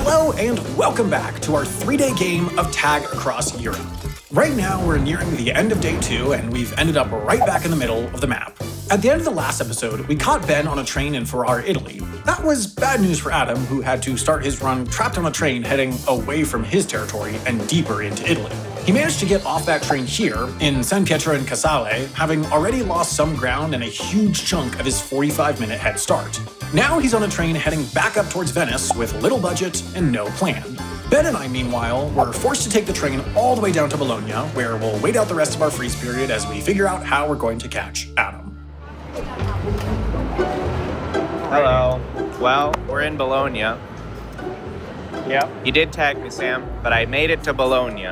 Hello and welcome back to our 3-day game of Tag Across Europe. Right now we're nearing the end of day 2 and we've ended up right back in the middle of the map. At the end of the last episode, we caught Ben on a train in Ferrara, Italy. That was bad news for Adam, who had to start his run trapped on a train heading away from his territory and deeper into Italy. He managed to get off that train here, in San Pietro in Casale, having already lost some ground and a huge chunk of his 45-minute head start. Now he's on a train heading back up towards Venice with little budget and no plan. Ben and I, meanwhile, were forced to take the train all the way down to Bologna, where we'll wait out the rest of our freeze period as we figure out how we're going to catch Adam. Hello. Well, we're in Bologna. Yep. You did tag me, Sam, but I made it to Bologna.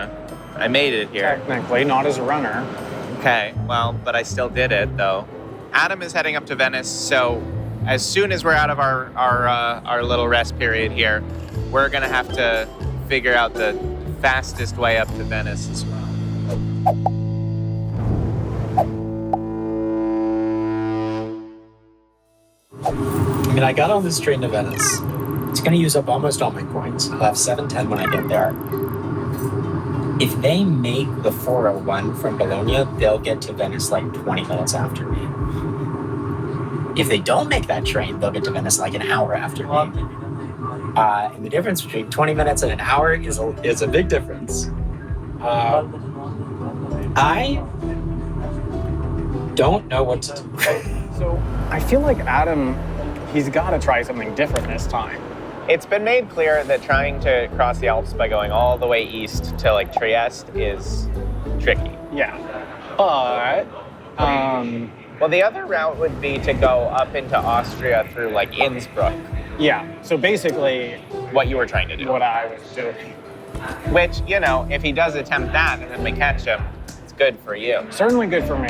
I made it here. Technically, not as a runner. Okay, well, but I still did it, though. Adam is heading up to Venice, so as soon as we're out of our little rest period here, we're gonna have to figure out the fastest way up to Venice as well. I mean, I got on this train to Venice. It's going to use up almost all my coins. I'll have 710 when I get there. If they make the 401 from Bologna, they'll get to Venice like 20 minutes after me. If they don't make that train, they'll get to Venice like an hour after me. And the difference between 20 minutes and an hour is a big difference. I don't know what to do. So I feel like Adam, he's got to try something different this time. It's been made clear that trying to cross the Alps by going all the way east to like Trieste is tricky. Yeah. But, well, the other route would be to go up into Austria through like Innsbruck. yeah. So basically, What you were trying to do. what I was doing. Which, you know, if he does attempt that and then we catch him, it's good for you. Certainly good for me.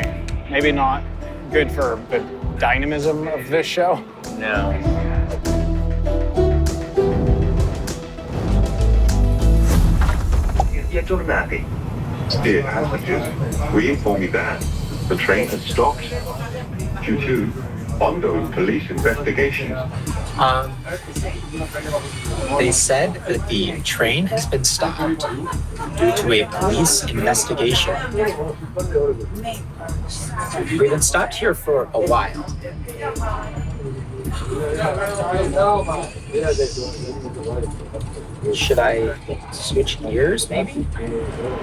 Maybe not good for the dynamism of this show. No. Aggiornati. Dear passengers, we inform you that the train has stopped due to ongoing police investigations. They said that the train has been stopped due to a police investigation. We've been stopped here for a while. Should I switch gears, maybe?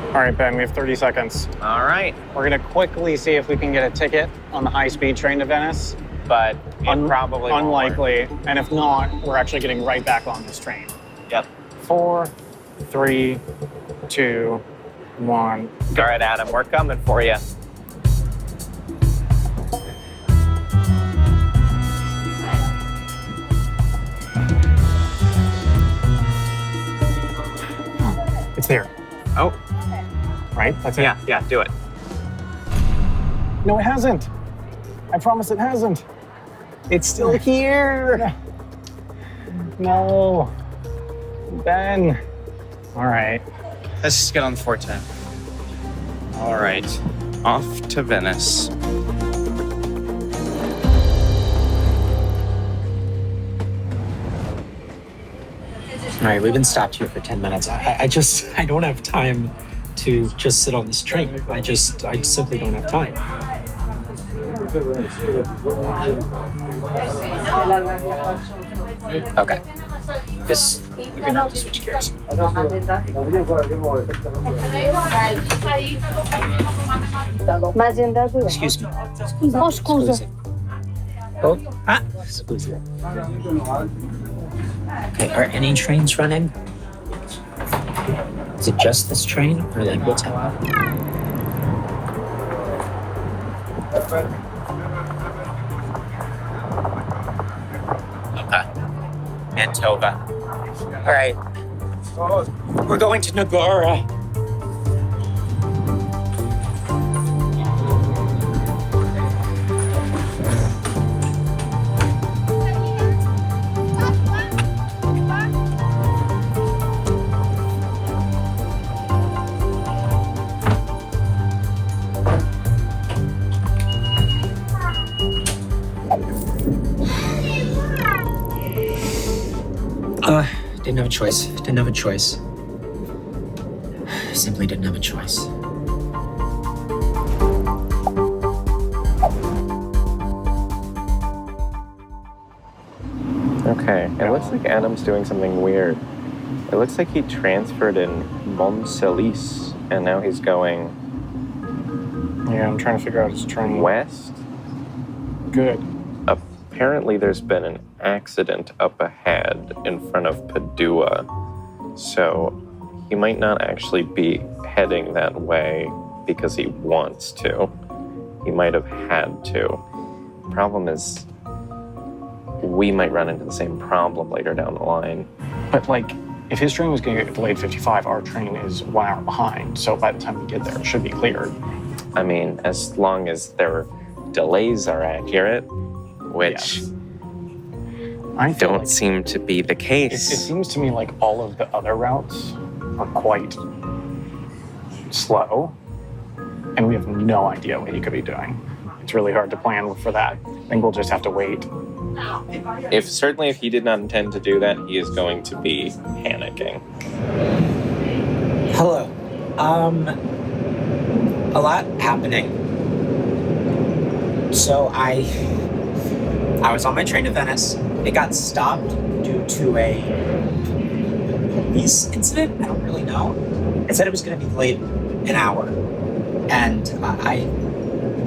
All right, Ben, we have 30 seconds. All right. We're going to quickly see if we can get a ticket on the high-speed train to Venice. But it probably won't work. Unlikely. And if not, we're actually getting right back on this train. Yep. 4, 3, 2, 1. All right, Adam, we're coming for you. It's there. Oh, Right? That's it. yeah, do it. No, it hasn't. I promise it hasn't. It's still here. No. Ben. All right. Let's just get on the 410. All right, off to Venice. All right, we've been stopped here for 10 minutes. I don't have time to just sit on this train. I simply don't have time. Okay. You're gonna have to switch gears. Excuse me. Oh, scusa. Oh, scusa. Okay, are any trains running? Is it just this train, or like what's happening? Okay. Mantova. All right. We're going to Nagara. Didn't have a choice. Simply didn't have a choice. Okay, it looks like Adam's doing something weird. It looks like he transferred in Montcelis, and now he's going Yeah, I'm trying to figure out his train. west. Good. Apparently there's been an accident up ahead in front of Padua, so he might not actually be heading that way because he wants to. He might have had to. Problem is, we might run into the same problem later down the line. But like, if his train was going to get delayed 55, our train is 1 hour behind. So by the time we get there, it should be cleared. I mean, as long as their delays are accurate, which Yes. I feel don't like seem to be the it case. seems to me like all of the other routes are quite slow, and we have no idea what he could be doing. It's really hard to plan for that. I think we'll just have to wait. Certainly if he did not intend to do that, he is going to be panicking. Hello. A lot happening. So I was on my train to Venice. It got stopped due to a police incident. I don't really know. It said it was going to be delayed an hour. And I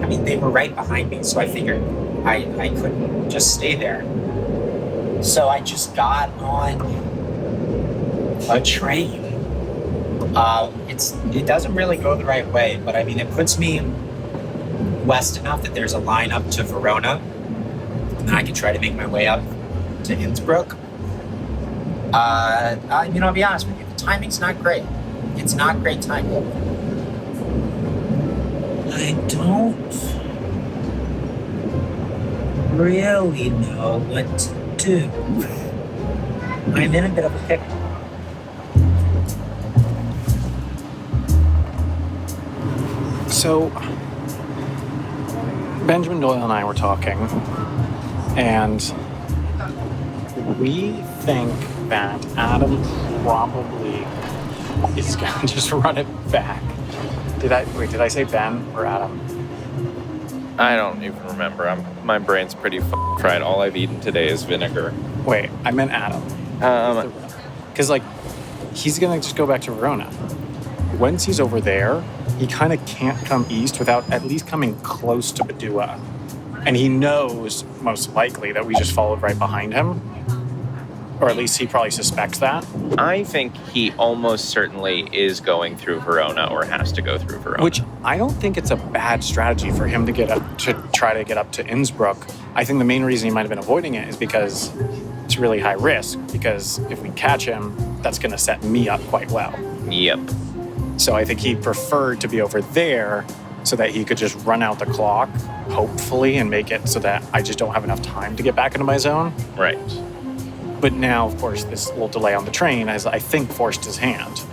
mean, they were right behind me, so I figured I couldn't just stay there. So I just got on a train. It doesn't really go the right way, but I mean, it puts me west enough that there's a line up to Verona, and I can try to make my way up to Innsbruck. I'll be honest with you, the timing's not great. It's not great timing. I don't really know what to do. I'm in a bit of a pickle. So, Benjamin Doyle and I were talking, and we think that Adam probably is going to just run it back. Did I say Ben or Adam? I don't even remember. My brain's pretty fried. All I've eaten today is vinegar. Wait, I meant Adam. Because, he's going to just go back to Verona. Once he's over there, he kind of can't come east without at least coming close to Padua. And he knows, most likely, that we just followed right behind him. Or at least he probably suspects that. I think he almost certainly is going through Verona or has to go through Verona. Which I don't think it's a bad strategy for him to try to get up to Innsbruck. I think the main reason he might have been avoiding it is because it's really high risk. Because if we catch him, that's going to set me up quite well. Yep. So I think he preferred to be over there so that he could just run out the clock, hopefully, and make it so that I just don't have enough time to get back into my zone. Right. But now, of course, this little delay on the train has, I think, forced his hand.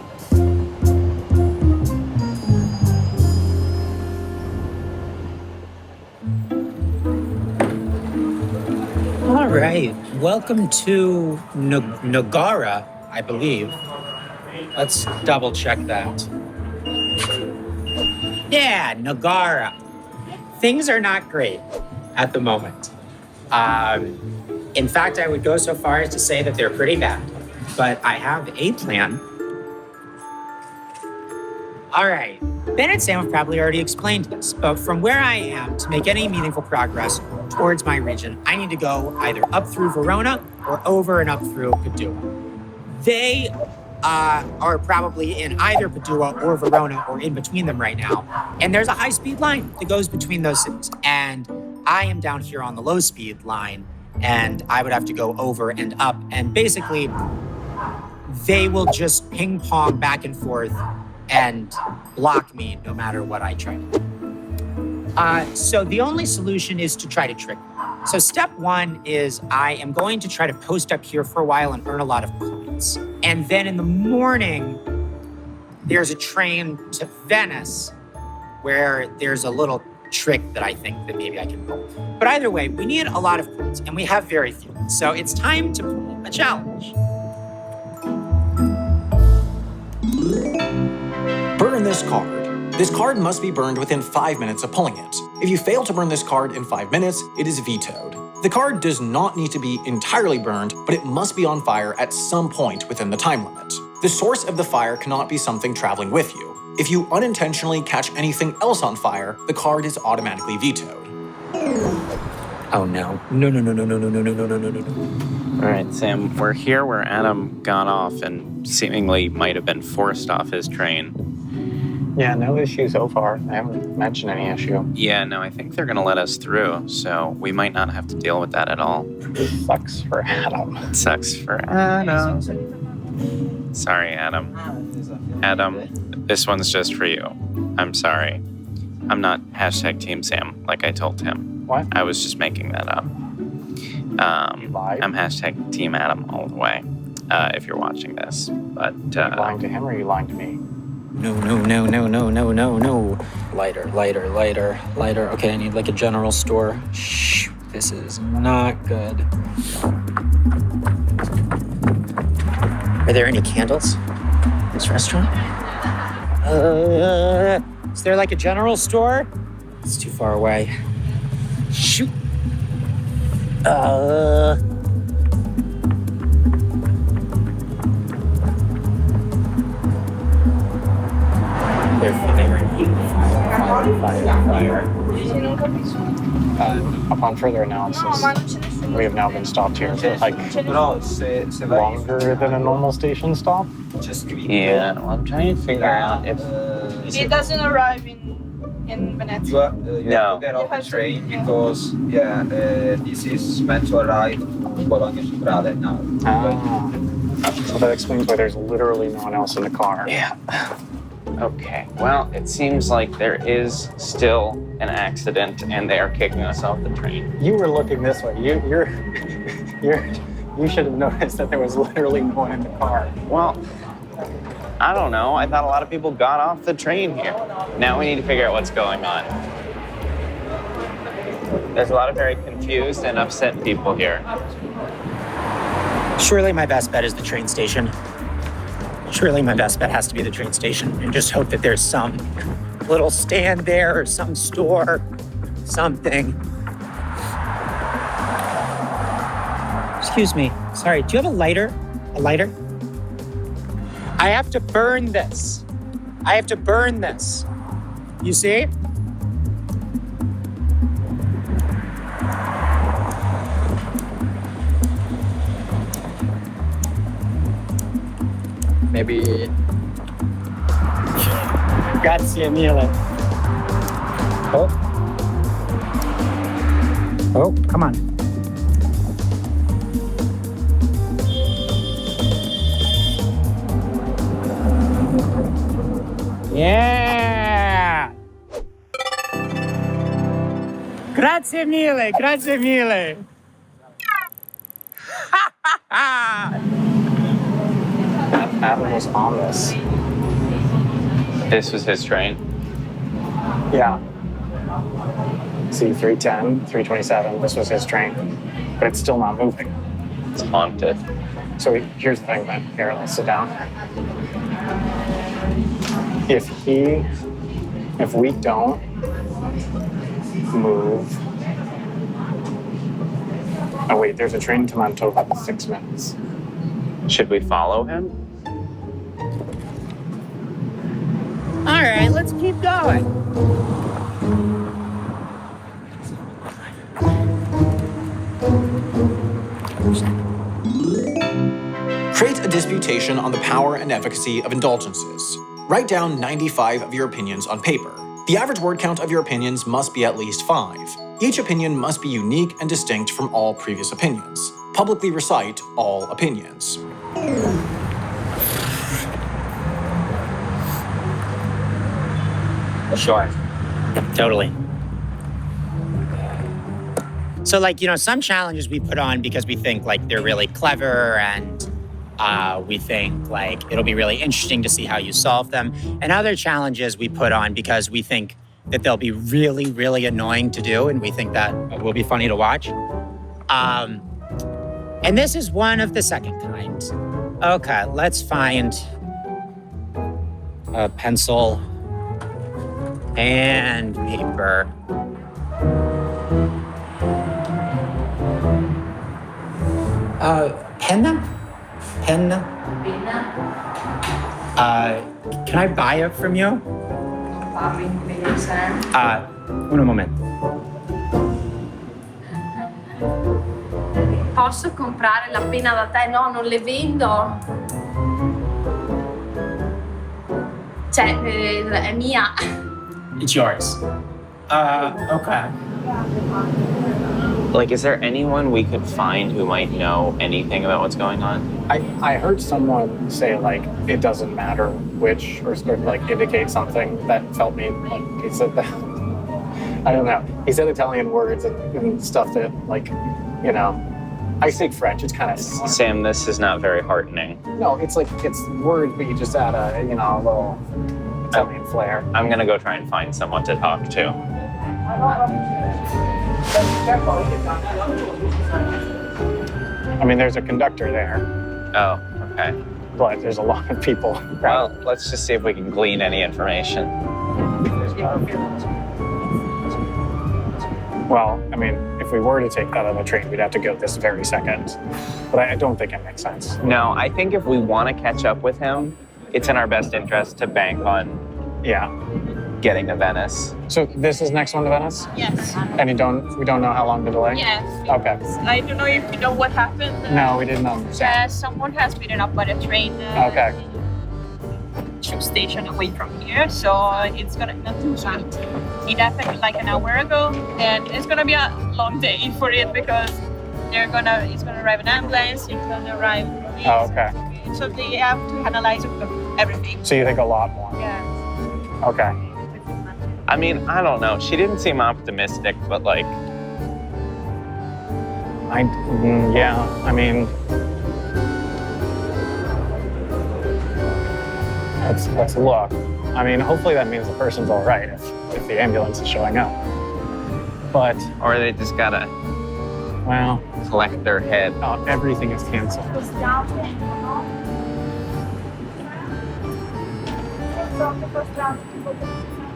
All right. Welcome to Nogara, I believe. Let's double check that. Yeah, Nogara. Things are not great at the moment. In fact, I would go so far as to say that they're pretty bad. But I have a plan. All right. Ben and Sam have probably already explained this, but from where I am, to make any meaningful progress towards my region, I need to go either up through Verona or over and up through Padua. They are probably in either Padua or Verona or in between them right now. And there's a high-speed line that goes between those cities. And I am down here on the low-speed line, and I would have to go over and up. And basically, they will just ping-pong back and forth and block me no matter what I try to do. So the only solution is to try to trick them. So step one is I am going to try to post up here for a while and earn a lot of coins. And then in the morning, there's a train to Venice where there's a little trick that I think that maybe I can pull. But either way, we need a lot of coins and we have very few. So it's time to pull a challenge. burn this card. This card must be burned within 5 minutes of pulling it. If you fail to burn this card in 5 minutes, it is vetoed. The card does not need to be entirely burned, but it must be on fire at some point within the time limit. The source of the fire cannot be something traveling with you. If you unintentionally catch anything else on fire, the card is automatically vetoed. Oh no. No. All right, Sam, we're here where Adam got off and seemingly might have been forced off his train. Yeah, no issue so far. I haven't mentioned any issue. Yeah, no, I think they're going to let us through, so we might not have to deal with that at all. It sucks for Adam. It sucks for Adam. Sorry, Adam. Adam, this one's just for you. I'm sorry. I'm not #Team Sam like I told him. What? I was just making that up. Lied? I'm #Team Adam all the way, if you're watching this. But Are you lying to him or are you lying to me? No. Lighter. Okay, I need like a general store. Shh, this is not good. Are there any candles in this restaurant? Is there like a general store? It's too far away. Shoot. They're fire. Upon further analysis, we have now been stopped here for like longer than a normal station stop. yeah, well, I'm trying to figure out if... It doesn't arrive in Venezia. You have No. to get off the train because, this is meant to arrive Bologna Centrale now. So that explains why there's literally no one else in the car. Yeah. Okay, well, it seems like there is still an accident and they are kicking us off the train. You were looking this way. You should have noticed that there was literally no one in the car. Well, I don't know. I thought a lot of people got off the train here. Now we need to figure out what's going on. There's a lot of very confused and upset people here. Surely my best bet is the train station. Surely my best bet has to be the train station. And just hope that there's some little stand there or some store, something. Excuse me. Sorry, do you have a lighter? A lighter? I have to burn this. You see? Maybe. Grazie mille. Oh, come on. Yeah! Grazie mille. Adam was on this. This was his train. Yeah. See, 310, 327, this was his train. But it's still not moving. It's haunted. So here's the thing, man. Here, let's sit down. If we don't move... Oh wait, there's a train to Manitoba in 6 minutes. Should we follow him? All right, let's keep going. Create a disputation on the power and efficacy of indulgences. Write down 95 of your opinions on paper. The average word count of your opinions must be at least 5. Each opinion must be unique and distinct from all previous opinions. Publicly recite all opinions. Sure. Totally. So, some challenges we put on because we think, they're really clever and we think, it'll be really interesting to see how you solve them. And other challenges we put on because we think that they'll be really, really annoying to do and we think that will be funny to watch. And this is one of the second kind. Okay, let's find a pencil. And paper. Penna? Can I buy it from you? Un momento. Posso comprare la penna da te? No, non le vendo. Cioè, è mia. It's yours. Okay. Like, is there anyone we could find who might know anything about what's going on? I heard someone say, like, it doesn't matter which, or like, indicate something that felt me, like, he said that. I don't know. He said Italian words and stuff that, like, you know, I speak French, it's kind of similar. Sam, this is not very heartening. No, it's like, it's words, but you just add a, you know, a little Italian flair. I'm gonna go try and find someone to talk to. I mean, there's a conductor there, Oh, okay. but there's a lot of people. Well, let's just see if we can glean any information. Well, I mean, if we were to take that on the train, we'd have to go this very second. But I don't think it makes sense. No, I think if we want to catch up with him, it's in our best interest to bank on Yeah. getting to Venice. So this is next one to Venice? Yes. And we don't know how long the delay? Yes. Okay. I don't know if you know what happened. No, we didn't understand. Someone has been up by the train. Okay. Tube station away from here, so it's gonna not too bad. It happened like an hour ago, and it's gonna be a long day for it because it's gonna arrive an ambulance, it's gonna arrive police. Oh, okay. So they have to analyze everything. So you think a lot more? Yeah. Okay. I mean, I don't know. She didn't seem optimistic, but like, Yeah, I mean, let's look. I mean, hopefully that means the person's all right if the ambulance is showing up. But, or they just gotta well, collect their head. everything is canceled.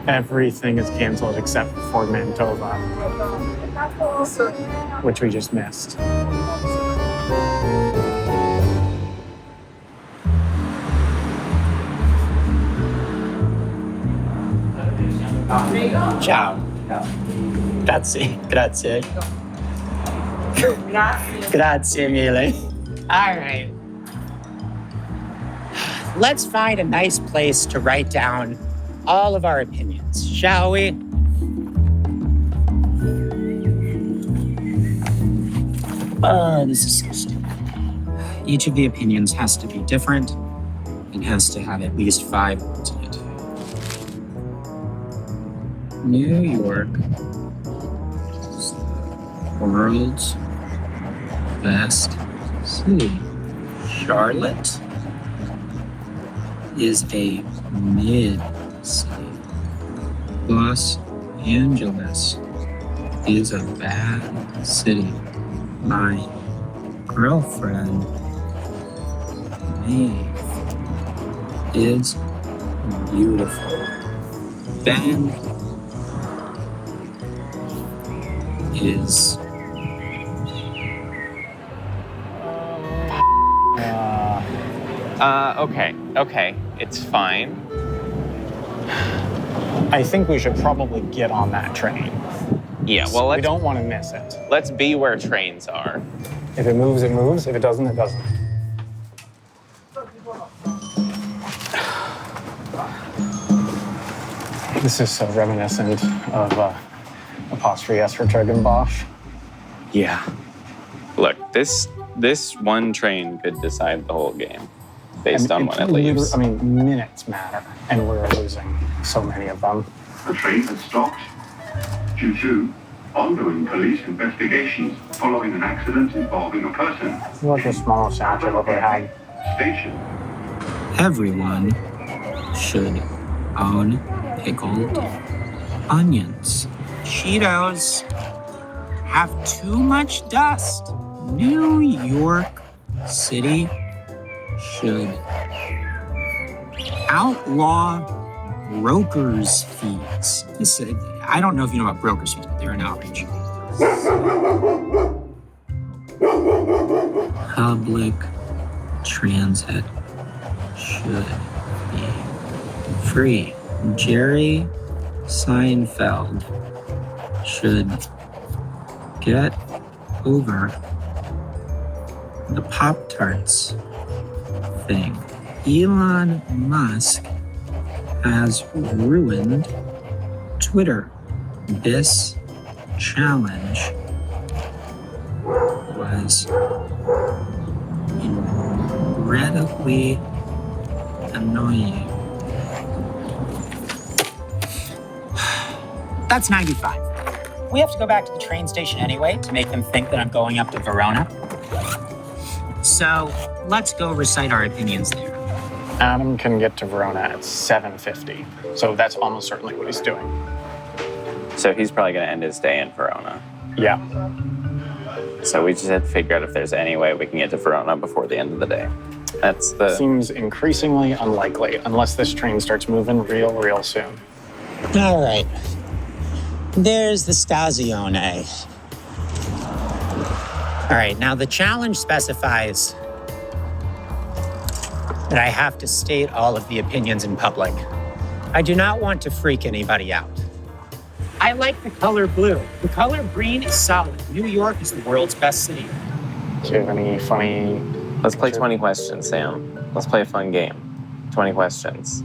Everything is canceled except for Mantova, which we just missed. Ciao. Grazie. Grazie mille. All right. Let's find a nice place to write down all of our opinions, shall we? This is so stupid. Each of the opinions has to be different and has to have at least 5 words in it. New York is the world's best city. Charlotte is a mid-city. Los Angeles is a bad city. My girlfriend, Maeve, is beautiful. Ben is Okay, it's fine. I think we should probably get on that train. Yeah, well, we don't want to miss it. Let's be where trains are. If it moves, it moves. If it doesn't, it doesn't. This is so reminiscent of Apostrophe S for Triggenbosch. Yeah. Look, this one train could decide the whole game based on when it leaves. I mean, minutes matter, and we're losing so many of them. The train has stopped due to ongoing police investigations following an accident involving a person. Look at the small satchel that they had. Station. everyone should own pickled onions. Cheetos have too much dust. New York City should outlaw broker's fees. I don't know if you know about broker's fees, but they're an outrage. Public transit should be free. Jerry Seinfeld should get over the Pop-Tarts thing. Elon Musk has ruined Twitter. This challenge was incredibly annoying. That's 95. We have to go back to the train station anyway to make them think that I'm going up to Verona. So let's go recite our opinions there. Adam can get to Verona at 7:50, so that's almost certainly what he's doing. So he's probably going to end his day in Verona. Yeah. So we just have to figure out if there's any way we can get to Verona before the end of the day. That's the... Seems increasingly unlikely, unless this train starts moving real soon. All right. There's the Stazione. All right, now the challenge specifies that I have to state all of the opinions in public. I do not want to freak anybody out. I like the color blue. The color green is solid. New York is the world's best city. Do you have any funny... Let's play 20 questions, Sam. Let's play a fun game. 20 questions.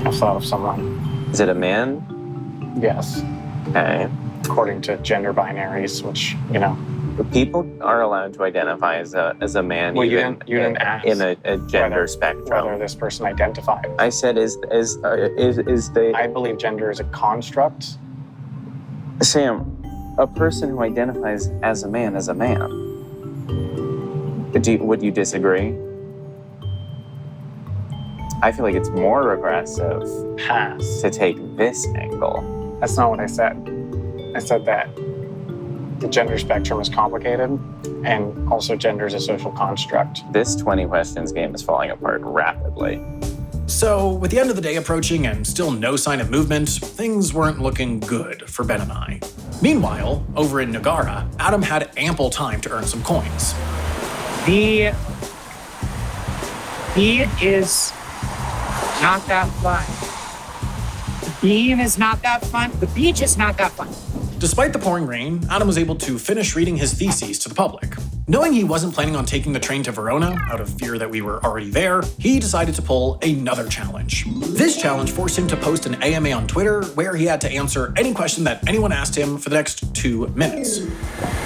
I've thought of someone. Is it a man? Yes. Okay. According to gender binaries, which, you know... People are allowed to identify as a man, well, even you didn't ask in a gender spectrum. Whether this person identifies. I said, is the... I believe gender is a construct. Sam, a person who identifies as a man is a man. Would you disagree? I feel like it's more regressive Pass. to take this angle. That's not what I said. I said that the gender spectrum is complicated, and also gender is a social construct. This 20 questions game is falling apart rapidly. So, with the end of the day approaching and still no sign of movement, things weren't looking good for Ben and I. Meanwhile, over in Nogara, Adam had ample time to earn some coins. The beat is not that fun. The beam is not that fun. The beach is not that fun. Despite the pouring rain, Adam was able to finish reading his theses to the public. Knowing he wasn't planning on taking the train to Verona, out of fear that we were already there, he decided to pull another challenge. This challenge forced him to post an AMA on Twitter where he had to answer any question that anyone asked him for the next 2 minutes.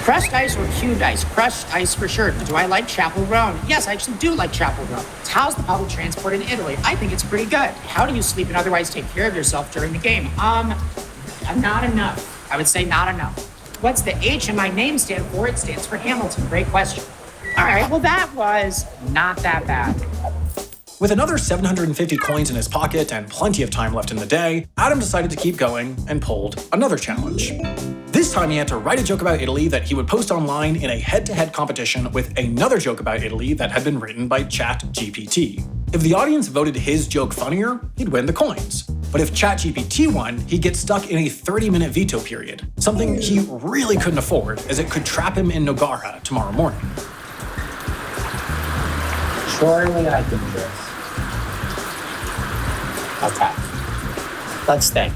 Crushed ice or cubed ice? Crushed ice for sure. Do I like Chapel Roan? Yes, I actually do like Chapel Roan. How's the public transport in Italy? I think it's pretty good. How do you sleep and otherwise take care of yourself during the game? Not enough. I would say not enough. What's the H in my name stand for? It stands for Hamilton. Great question. All right, well, that was not that bad. With another 750 coins in his pocket and plenty of time left in the day, Adam decided to keep going and pulled another challenge. This time he had to write a joke about Italy that he would post online in a head-to-head competition with another joke about Italy that had been written by ChatGPT. If the audience voted his joke funnier, he'd win the coins. But if ChatGPT won, he'd get stuck in a 30-minute veto period, something he really couldn't afford as it could trap him in Nogara tomorrow morning. Surely I can do this. Okay. Let's think.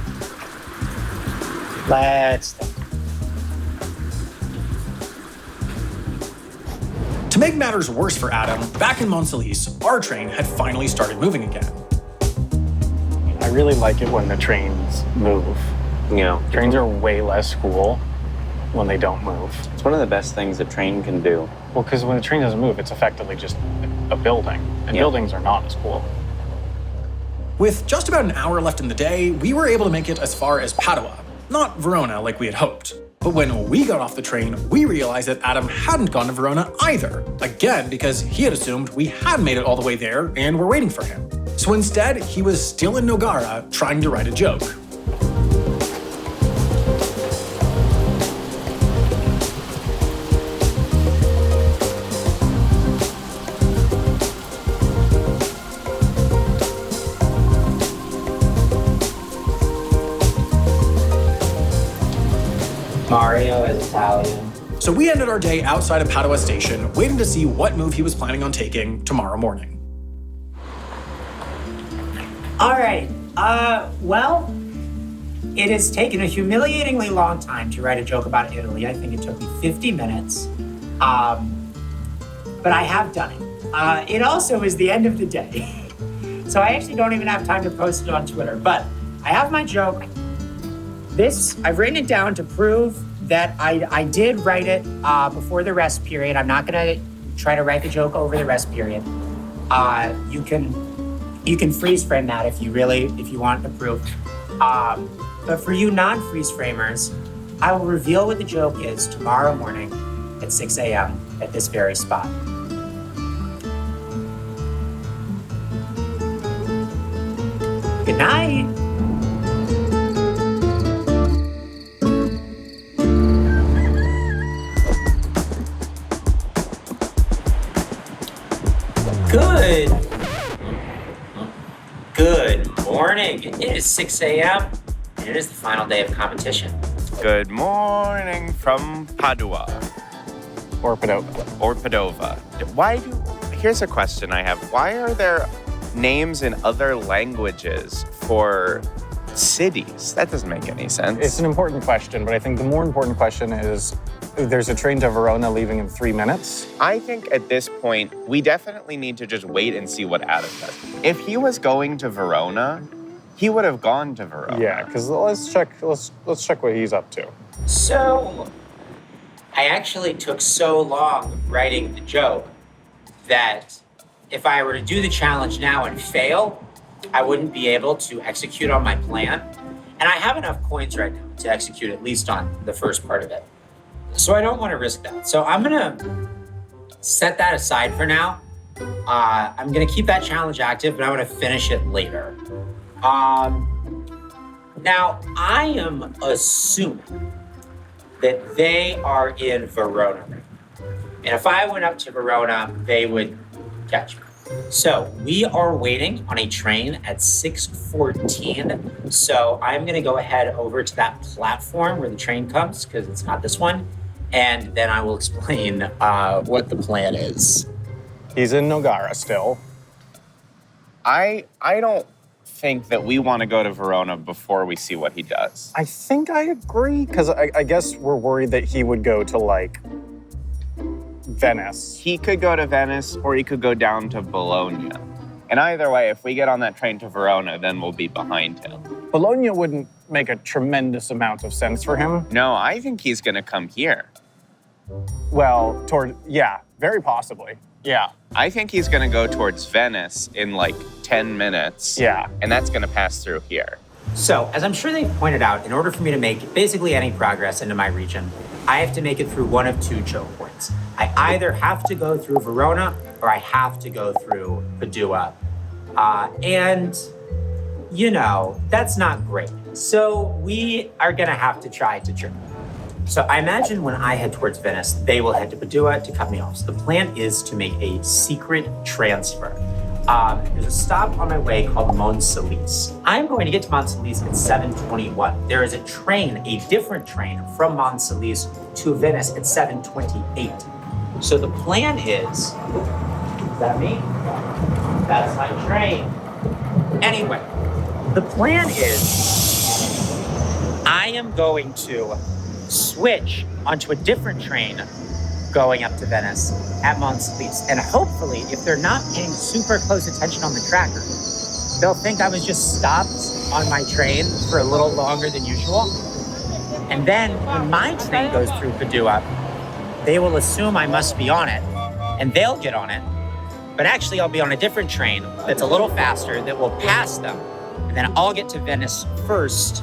To make matters worse for Adam, back in Montsalise, our train had finally started moving again. I really like it when the trains move. You know, Trains are way less cool when they don't move. it's one of the best things a train can do. Well, because when the train doesn't move, it's effectively just a building, and buildings are not as cool. With just about an hour left in the day, we were able to make it as far as Padua, not Verona like we had hoped. But when we got off the train, we realized that Adam hadn't gone to Verona either, again because he had assumed we had made it all the way there and were waiting for him. So instead, he was still in Nogara trying to write a joke. Mario is Italian. So we ended our day outside of Padua Station, waiting to see what move he was planning on taking tomorrow morning. All right. Well, it has taken a humiliatingly long time to write a joke about Italy. I think it took me 50 minutes. But I have done it. It also is the end of the day. So I actually don't even have time to post it on Twitter. But I have my joke. I've written it down to prove that I did write it before the rest period. I'm not gonna try to write the joke over the rest period. You can freeze frame that if you want to prove. But for you non-freeze framers, I will reveal what the joke is tomorrow morning at 6 a.m. at this very spot. Good night. Good morning. It is 6 a.m. and it is the final day of competition. Good morning from Padua. Or Padova. Or Padova. Here's a question I have. Why are there names in other languages for cities? That doesn't make any sense. It's an important question, but I think the more important question is there's a train to Verona leaving in 3 minutes. I think at this point, we definitely need to just wait and see what Adam does. If he was going to Verona, he would have gone to Verona. Yeah, because let's check what he's up to. So, I actually took so long writing the joke that if I were to do the challenge now and fail, I wouldn't be able to execute on my plan. And I have enough coins right now to execute at least on the first part of it. So I don't want to risk that. So I'm gonna set that aside for now. I'm gonna keep that challenge active, but I'm gonna finish it later. Now, I am assuming that they are in Verona. And if I went up to Verona, they would catch me. So we are waiting on a train at 6:14. So I'm gonna go ahead over to that platform where the train comes, because it's not this one. And then I will explain what the plan is. He's in Nogara still. I don't think that we want to go to Verona before we see what he does. I think I agree, because I guess we're worried that he would go to, like, Venice. He could go to Venice, or he could go down to Bologna. And either way, if we get on that train to Verona, then we'll be behind him. Bologna wouldn't make a tremendous amount of sense for him. No, I think he's going to come here. Well, very possibly. Yeah. I think he's going to go towards Venice in like 10 minutes. Yeah. And that's going to pass through here. So, as I'm sure they pointed out, in order for me to make basically any progress into my region, I have to make it through one of two choke points. I either have to go through Verona or I have to go through Padua. And, that's not great. So we are gonna have to try to trick them. So I imagine when I head towards Venice, they will head to Padua to cut me off. So the plan is to make a secret transfer. There's a stop on my way called Monselice. I'm going to get to Monselice at 7:21. There is a different train from Monselice to Venice at 7:28. So the plan is that me? That's my train. Anyway, the plan is I am going to switch onto a different train going up to Venice at Monselice. And hopefully, if they're not paying super close attention on the tracker, they'll think I was just stopped on my train for a little longer than usual. And then when my train goes through Padua, they will assume I must be on it, and they'll get on it. But actually, I'll be on a different train that's a little faster that will pass them. And then I'll get to Venice first.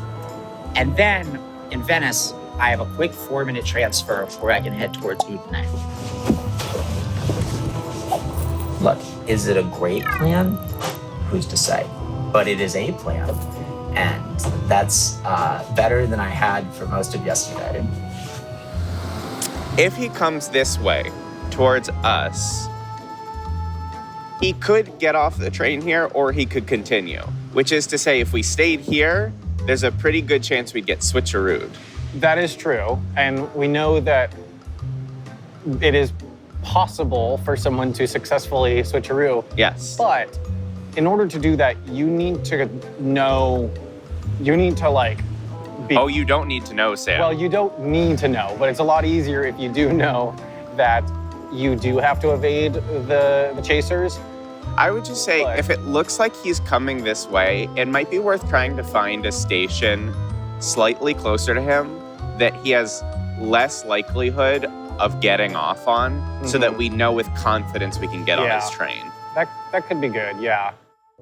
And then in Venice, I have a quick 4-minute transfer where I can head towards Udine. Look, is it a great plan? Who's to say? But it is a plan. And that's better than I had for most of yesterday. If he comes this way towards us, he could get off the train here or he could continue. Which is to say, if we stayed here, there's a pretty good chance we'd get switcherooed. That is true. And we know that it is possible for someone to successfully switcheroo. Yes. But in order to do that, you need to know, be. Oh, you don't need to know, Sam. Well, you don't need to know, but it's a lot easier if you do know that you do have to evade the chasers. I would just say, if it looks like he's coming this way, it might be worth trying to find a station slightly closer to him that he has less likelihood of getting off on, so that we know with confidence we can get on his train. That could be good, yeah.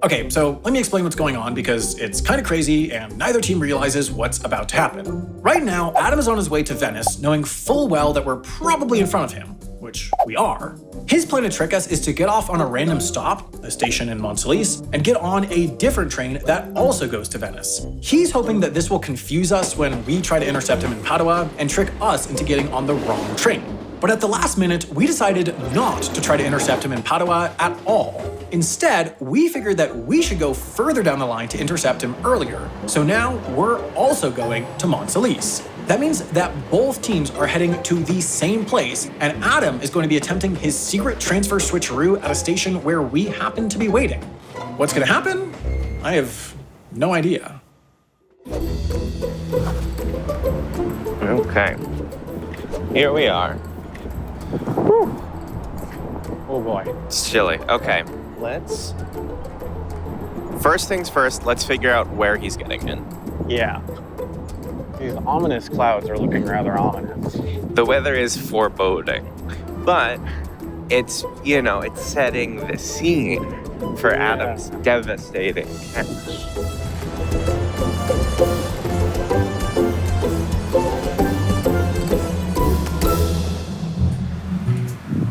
Okay, so let me explain what's going on because it's kind of crazy and neither team realizes what's about to happen. Right now, Adam is on his way to Venice, knowing full well that we're probably in front of him, which we are. His plan to trick us is to get off on a random stop, a station in Monsalise, and get on a different train that also goes to Venice. He's hoping that this will confuse us when we try to intercept him in Padua and trick us into getting on the wrong train. But at the last minute, we decided not to try to intercept him in Padua at all. Instead, we figured that we should go further down the line to intercept him earlier. So now we're also going to Monsalise. That means that both teams are heading to the same place, and Adam is going to be attempting his secret transfer switcheroo at a station where we happen to be waiting. What's going to happen? I have no idea. Okay. Here we are. Whew. Oh boy. It's chilly. Okay. First things first, let's figure out where he's getting in. Yeah. These ominous clouds are looking rather ominous. The weather is foreboding, but it's setting the scene for Adam's devastating catch.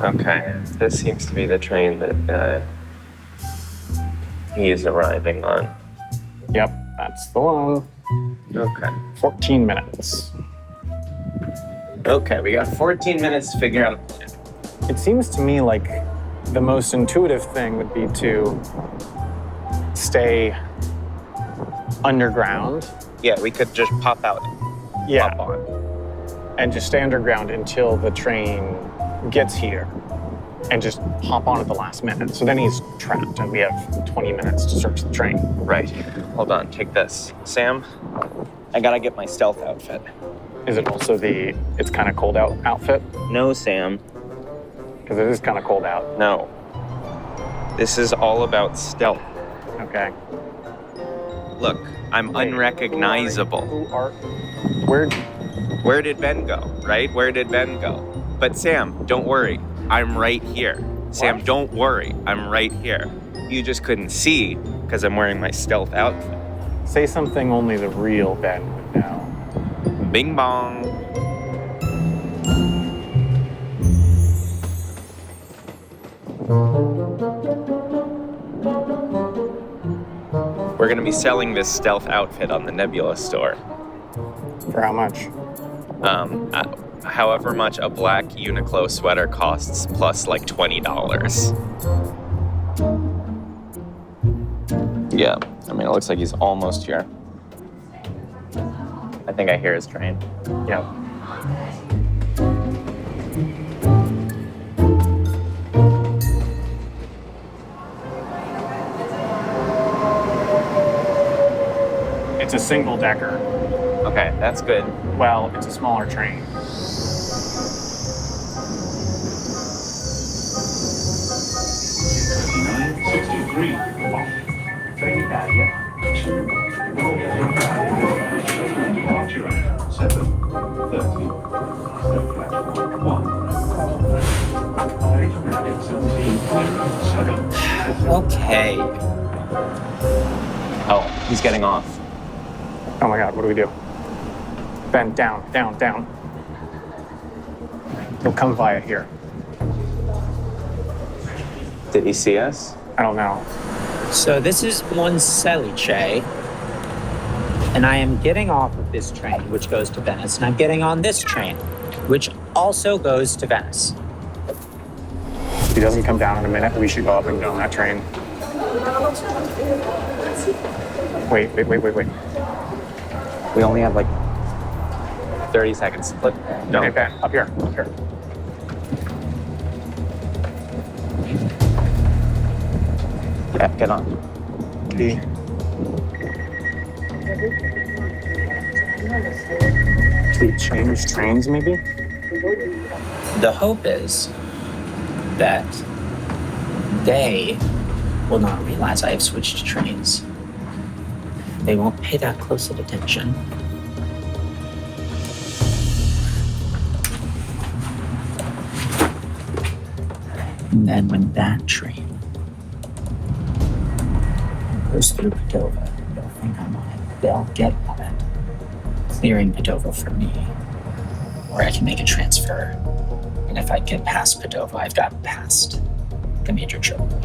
Okay, this seems to be the train that he is arriving on. Yep, that's the one. Okay. 14 minutes. Okay, we got 14 minutes to figure out. It seems to me like the most intuitive thing would be to stay underground. Yeah, we could just pop out. Yeah. Pop on. And just stay underground until the train gets here and just hop on at the last minute. So then he's trapped and we have 20 minutes to search the train. Right. Hold on, take this. Sam, I gotta get my stealth outfit. Is it also the it's kind of cold out outfit? No, Sam. Because it is kind of cold out. No. This is all about stealth. Okay. Look, I'm unrecognizable. Where did Ben go, right? Where did Ben go? But Sam, don't worry. I'm right here. Sam, don't worry. I'm right here. You just couldn't see because I'm wearing my stealth outfit. Say something only the real Ben would know. Bing bong. We're gonna be selling this stealth outfit on the Nebula store. For how much? However much a black Uniqlo sweater costs, plus like $20. Yeah, I mean, it looks like he's almost here. I think I hear his train. Yep. It's a single decker. Okay, that's good. Well, it's a smaller train. Okay. Oh, he's getting off. Oh my God, what do we do? Ben, down, down, down. He'll come via here. Did he see us? I don't know. So this is Monsalise, and I am getting off of this train, which goes to Venice, and I'm getting on this train, which also goes to Venice. If he doesn't come down in a minute, we should go up and get on that train. Wait. We only have like 30 seconds. No. Okay, Ben, up here. Yeah, get on. Okay. Should we change trains, maybe? The hope is that they will not realize I have switched trains. They won't pay that close of attention. And then when that train goes through Padova, they'll think I'm on it. They'll get on it, clearing Padova for me. Or I can make a transfer. And if I get past Padova, I've got past the major choke point.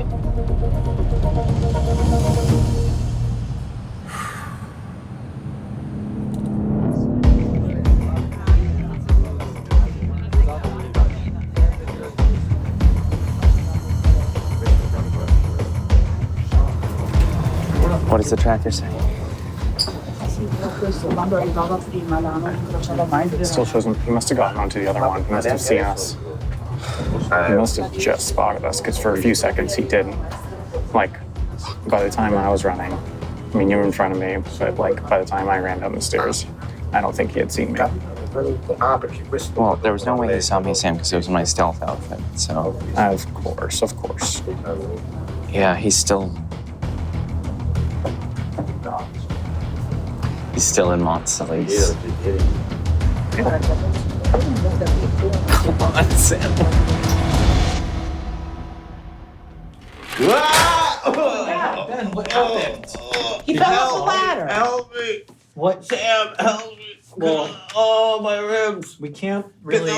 What does the tracker say? It still shows him. He must have gotten onto the other one. He must have seen us. He must have just spotted us, because for a few seconds he didn't. Like, by the time I was running, I mean, you were in front of me, but like, by the time I ran down the stairs, I don't think he had seen me. Well, there was no way he saw me, Sam, because it was in my stealth outfit, so... Of course. Yeah, he's still in Montsalise. Come on, Sam. Ben, what happened? He fell off the ladder. Help me. What? Sam, help me. Well, Oh, my ribs. we can't Get the really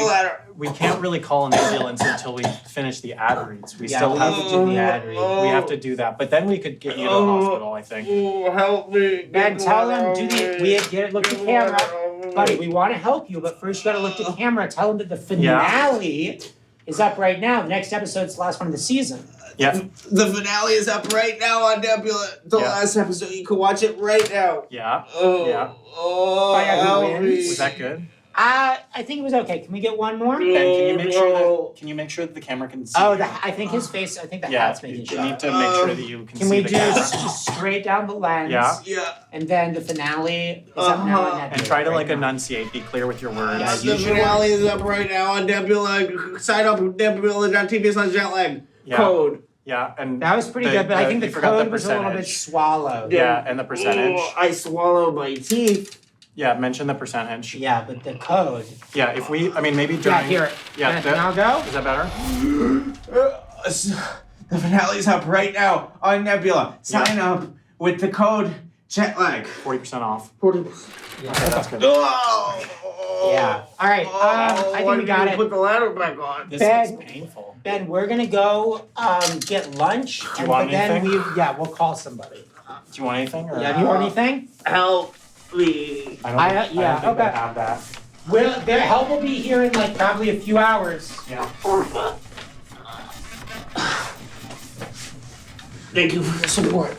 ladder. call an ambulance until we finish the ad reads. We Yeah, still we'll have have to to do the ad read. We have to do that, but then we could get you to the hospital, I think. Oh, help me. Ben, tell him, look at the camera. Buddy, we want to help you, but first you gotta look at the camera. Tell him that the finale is up right now. The next episode's the last one of the season. Yep. The finale is up right now on Nebula. The last episode. You can watch it right now. Yeah. Oh. Yeah. Oh, Find out who help wins. me. Was that good? I think it was okay. Can we get one more? Ben, can you make sure that the camera can see? Oh, you? I think his face. I think the Yeah, hat's making you sure. need to make sure that you can Can see we the do camera. just straight down the lens? Yeah. Yeah. And then the finale is up now on Nebula. And try to right like now. enunciate, be clear with your words. Yeah, The finale is up right now on Nebula. Sign up with Nebula.tv/jetlag. Yeah. Code. Yeah, and That was pretty good, but I think the you forgot code the was a little bit percentage. swallowed. Yeah, and the percentage. Oh, I swallowed my teeth. Yeah, mention the percentage. Yeah, but the code. Yeah, if we, I mean, maybe during. Yeah, here. Yeah, Can I go? Is that better? The finale's up right now on Nebula. Sign up with the code jetlag. 40% off. 40%. Yeah. That's good. Oh. Yeah. All right. I think we got it. Put the ladder back on. This Ben. is painful. Ben, we're gonna go get lunch. Do you want but then anything? we'll call somebody. Do you want anything? Or? Yeah, do you want anything? Help me. I don't think okay. they have that. Their help will be here in like probably a few hours. Yeah. Thank you for the support.